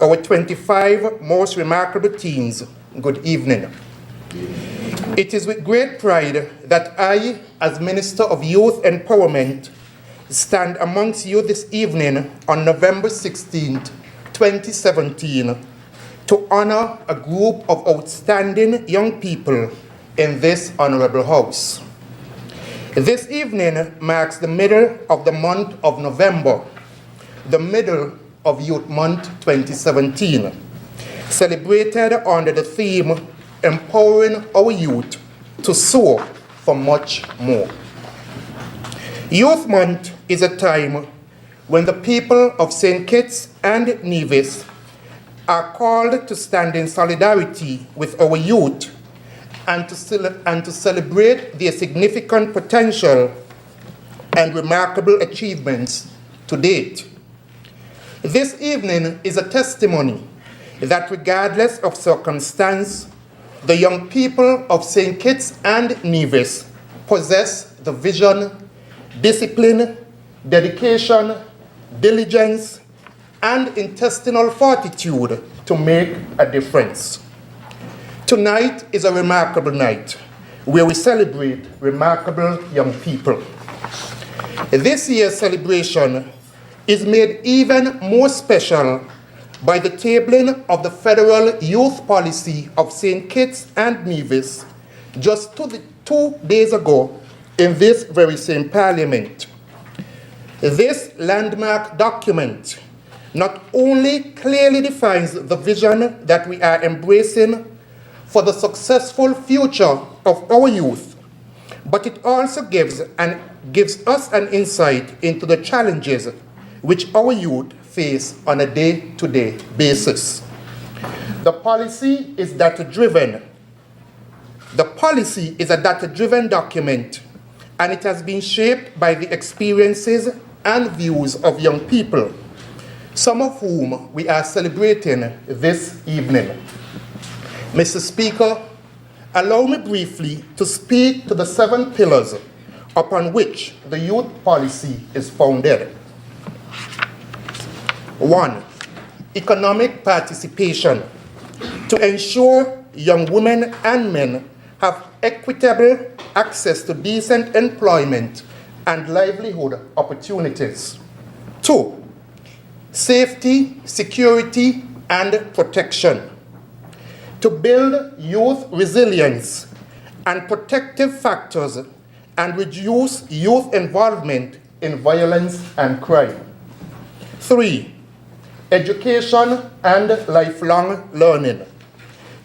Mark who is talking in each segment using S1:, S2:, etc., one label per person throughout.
S1: our 25 most remarkable teens, good evening. It is with great pride that I, as Minister of Youth Empowerment, stand amongst you this evening on November 16th, 2017, to honor a group of outstanding young people in this honorable house. This evening marks the middle of the month of November, the middle of Youth Month 2017, celebrated under the theme, Empowering Our Youth to Soar for Much More. Youth Month is a time when the people of St. Kitts and Nevis are called to stand in solidarity with our youth and to celebrate their significant potential and remarkable achievements to date. This evening is a testimony that regardless of circumstance, the young people of St. Kitts and Nevis possess the vision, discipline, dedication, diligence, and intestinal fortitude to make a difference. Tonight is a remarkable night where we celebrate remarkable young people. This year's celebration is made even more special by the tabling of the Federal Youth Policy of St. Kitts and Nevis just 2 days ago in this very same Parliament. This landmark document not only clearly defines the vision that we are embracing for the successful future of our youth, but it also gives us an insight into the challenges which our youth face on a day-to-day basis. The policy is data-driven. The policy is a data-driven document, and it has been shaped by the experiences and views of young people, some of whom we are celebrating this evening. Mr. Speaker, allow me briefly to speak to the 7 pillars upon which the youth policy is founded. 1. Economic participation, to ensure young women and men have equitable access to decent employment and livelihood opportunities. 2. Safety, security, and protection, to build youth resilience and protective factors and reduce youth involvement in violence and crime. 3. Education and lifelong learning,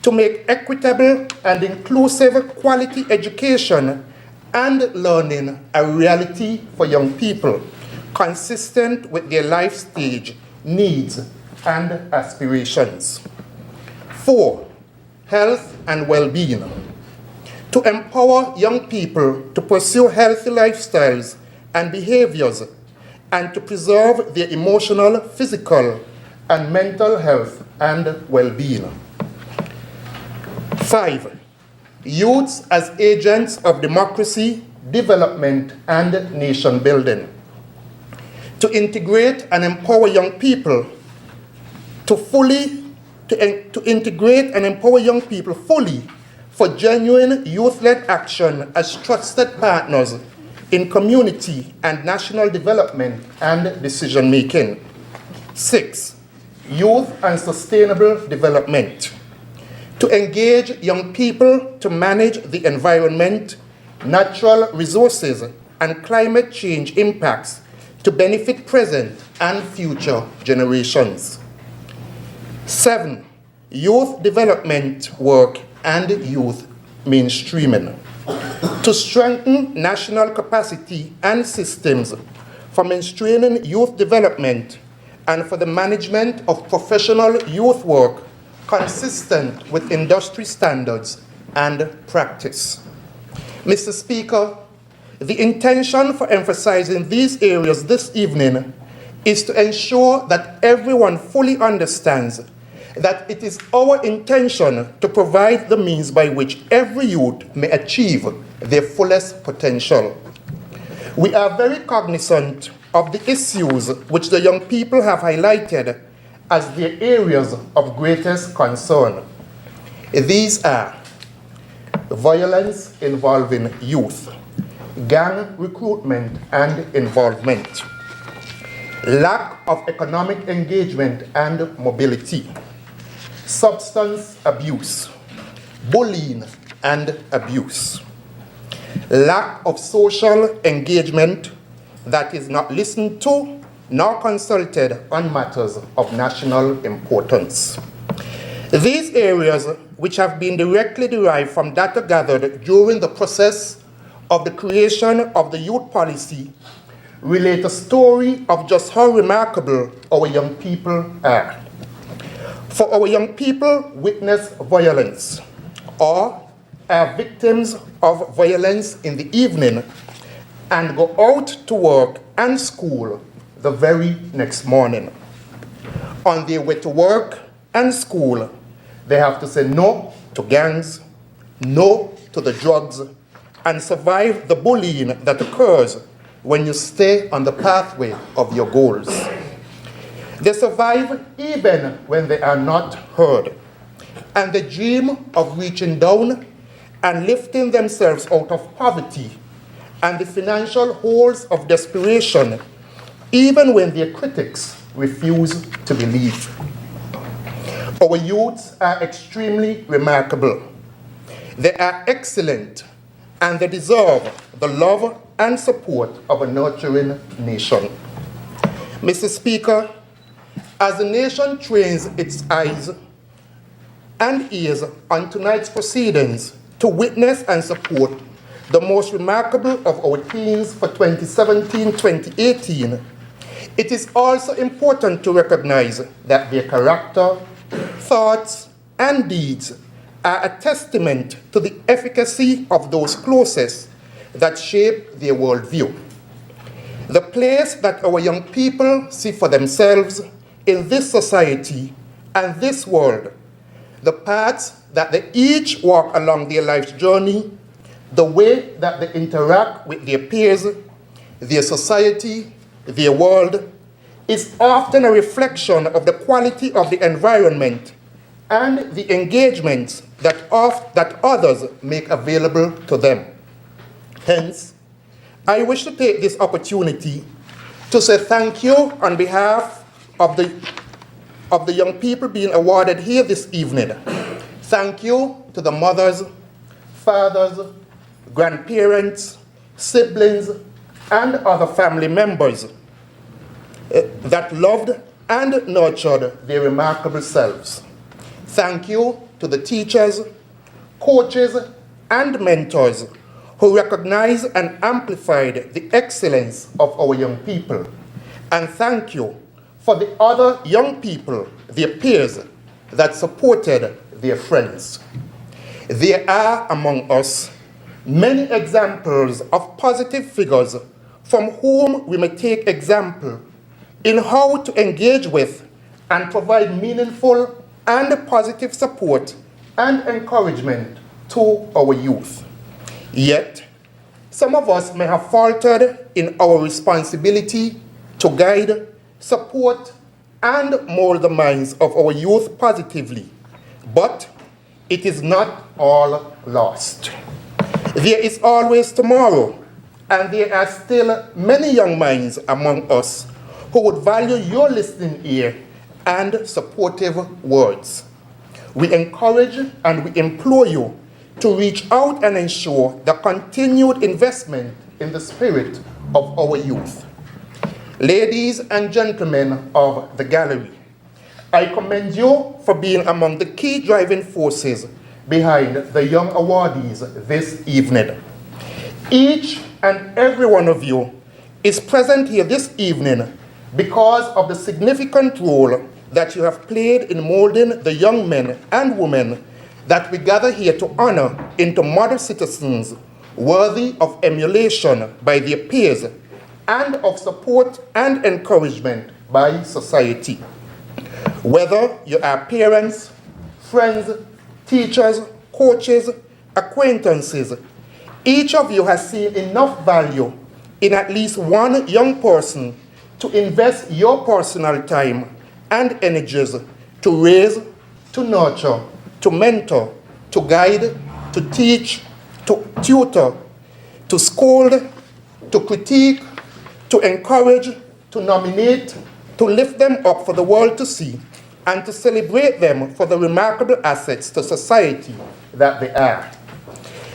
S1: to make equitable and inclusive quality education and learning a reality for young people, consistent with their life stage, needs, and aspirations. 4. Health and well-being, to empower young people to pursue healthy lifestyles and behaviors and to preserve their emotional, physical, and mental health and well-being. 5. Youths as agents of democracy, development, and nation building, to integrate and empower young people to integrate and empower young people fully for genuine youth-led action as trusted partners in community and national development and decision-making. 6. Youth and sustainable development, to engage young people to manage the environment, natural resources, and climate change impacts to benefit present and future generations. 7. Youth development work and youth mainstreaming, to strengthen national capacity and systems for mainstreaming youth development and for the management of professional youth work consistent with industry standards and practice. Mr. Speaker, the intention for emphasizing these areas this evening is to ensure that everyone fully understands that it is our intention to provide the means by which every youth may achieve their fullest potential. We are very cognizant of the issues which the young people have highlighted as their areas of greatest concern. These are violence involving youth, gang recruitment and involvement, lack of economic engagement and mobility, substance abuse, bullying and abuse, lack of social engagement that is not listened to nor consulted on matters of national importance. These areas, which have been directly derived from data gathered during the process of the creation of the youth policy, relate a story of just how remarkable our young people are. For our young people witness violence or are victims of violence in the evening and go out to work and school the very next morning. On their way to work and school, they have to say no to gangs, no to the drugs, and survive the bullying that occurs when you stay on the pathway of your goals. They survive even when they are not heard, and they dream of reaching down and lifting themselves out of poverty and the financial holes of desperation, even when their critics refuse to believe. Our youths are extremely remarkable. They are excellent, and they deserve the love and support of a nurturing nation. Mr. Speaker, as the nation trains its eyes and ears on tonight's proceedings to witness and support the most remarkable of our teens for 2017-2018, it is also important to recognize that their character, thoughts, and deeds are a testament to the efficacy of those closest that shape their worldview. The place that our young people see for themselves in this society and this world, the paths that they each walk along their life's journey, the way that they interact with their peers, their society, their world, is often a reflection of the quality of the environment and the engagements that others make available to them. Hence, I wish to take this opportunity to say thank you on behalf of the young people being awarded here this evening. Thank you to the mothers, fathers, grandparents, siblings, and other family members that loved and nurtured their remarkable selves. Thank you to the teachers, coaches, and mentors who recognized and amplified the excellence of our young people. And thank you for the other young people, their peers, that supported their friends. There are among us many examples of positive figures from whom we may take example in how to engage with and provide meaningful and positive support and encouragement to our youth. Yet, some of us may have faltered in our responsibility to guide, support, and mold the minds of our youth positively. But it is not all lost. There is always tomorrow, and there are still many young minds among us who would value your listening ear and supportive words. We encourage and we implore you to reach out and ensure the continued investment in the spirit of our youth. Ladies and gentlemen of the gallery, I commend you for being among the key driving forces behind the young awardees this evening. Each and every one of you is present here this evening because of the significant role that you have played in molding the young men and women that we gather here to honor into model citizens worthy of emulation by their peers and of support and encouragement by society. Whether you are parents, friends, teachers, coaches, acquaintances, each of you has seen enough value in at least one young person to invest your personal time and energies to raise, to nurture, to mentor, to guide, to teach, to tutor, to scold, to critique, to encourage, to nominate, to lift them up for the world to see, and to celebrate them for the remarkable assets to society that they are.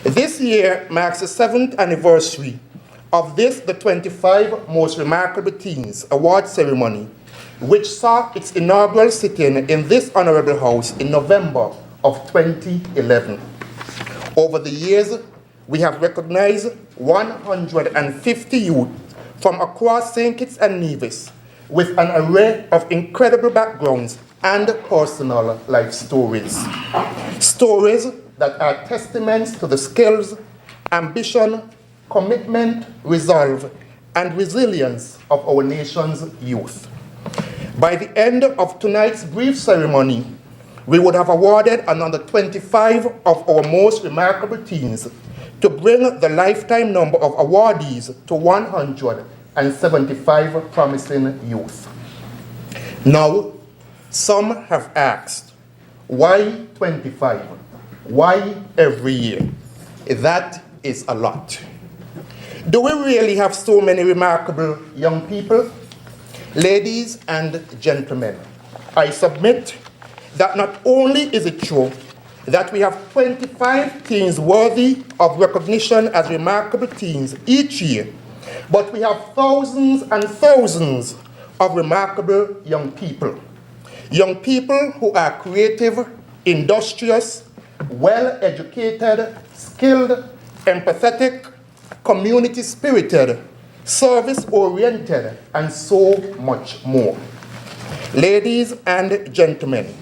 S1: This year marks the 7th anniversary of this, the 25 Most Remarkable Teens Award Ceremony, which saw its inaugural sitting in this honorable house in November of 2011. Over the years, we have recognized 150 youth from across St. Kitts and Nevis with an array of incredible backgrounds and personal life stories. Stories that are testaments to the skills, ambition, commitment, resolve, and resilience of our nation's youth. By the end of tonight's brief ceremony, we would have awarded another 25 of our most remarkable teens to bring the lifetime number of awardees to 175 promising youth. Now, some have asked, why 25? Why every year? That is a lot. Do we really have so many remarkable young people? Ladies and gentlemen, I submit that not only is it true that we have 25 teens worthy of recognition as remarkable teens each year, but we have thousands and thousands of remarkable young people. Young people who are creative, industrious, well-educated, skilled, empathetic, community-spirited, service-oriented, and so much more. Ladies and gentlemen,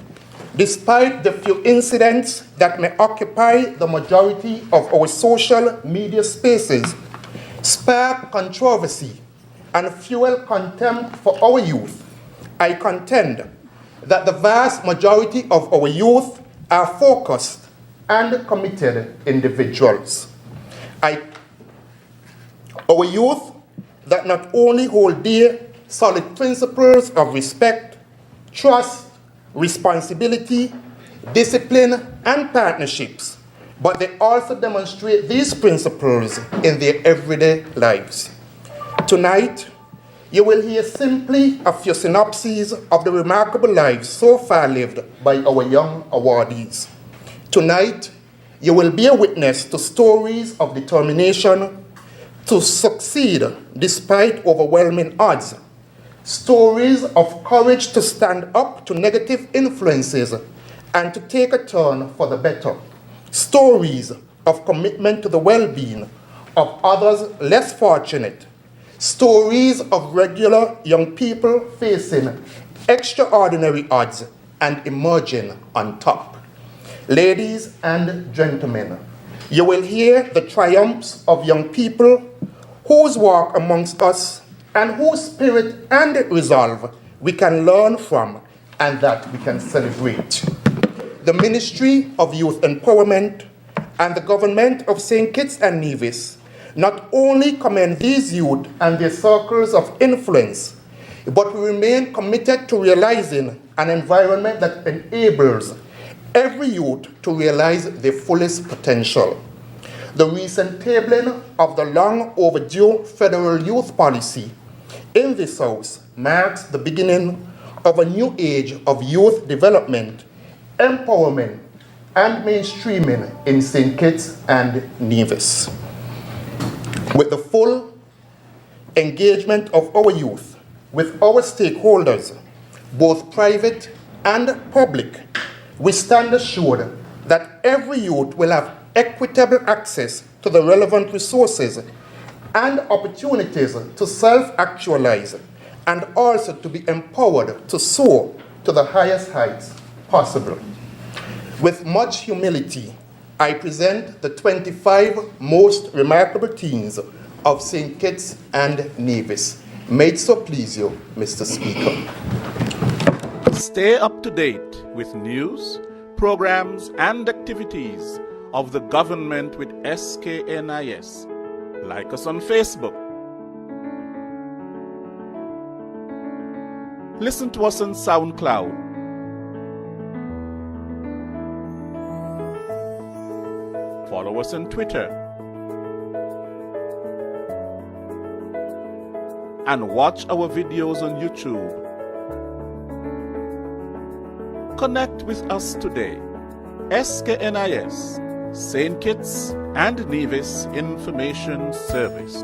S1: despite the few incidents that may occupy the majority of our social media spaces, spark controversy, and fuel contempt for our youth, I contend that the vast majority of our youth are focused and committed individuals. Our youth that not only hold dear solid principles of respect, trust, responsibility, discipline, and partnerships, but they also demonstrate these principles in their everyday lives. Tonight, you will hear simply a few synopses of the remarkable lives so far lived by our young awardees. Tonight, you will be a witness to stories of determination to succeed despite overwhelming odds, stories of courage to stand up to negative influences and to take a turn for the better, stories of commitment to the well-being of others less fortunate, stories of regular young people facing extraordinary odds and emerging on top. Ladies and gentlemen, you will hear the triumphs of young people whose walk amongst us and whose spirit and resolve we can learn from and that we can celebrate. The Ministry of Youth Empowerment and the government of St. Kitts and Nevis not only commend these youth and their circles of influence, but we remain committed to realizing an environment that enables every youth to realize their fullest potential. The recent tabling of the long overdue federal youth policy in this House marks the beginning of a new age of youth development, empowerment, and mainstreaming in St. Kitts and Nevis. With the full engagement of our youth, with our stakeholders, both private and public, we stand assured that every youth will have equitable access to the relevant resources and opportunities to self-actualize and also to be empowered to soar to the highest heights possible. With much humility, I present the 25 most remarkable teens of St. Kitts and Nevis. May it so please you, Mr. Speaker.
S2: Stay up to date with news, programs, and activities of the government with SKNIS. Like us on Facebook. Listen to us on SoundCloud. Follow us on Twitter. And watch our videos on YouTube. Connect with us today. SKNIS, St. Kitts and Nevis Information Service.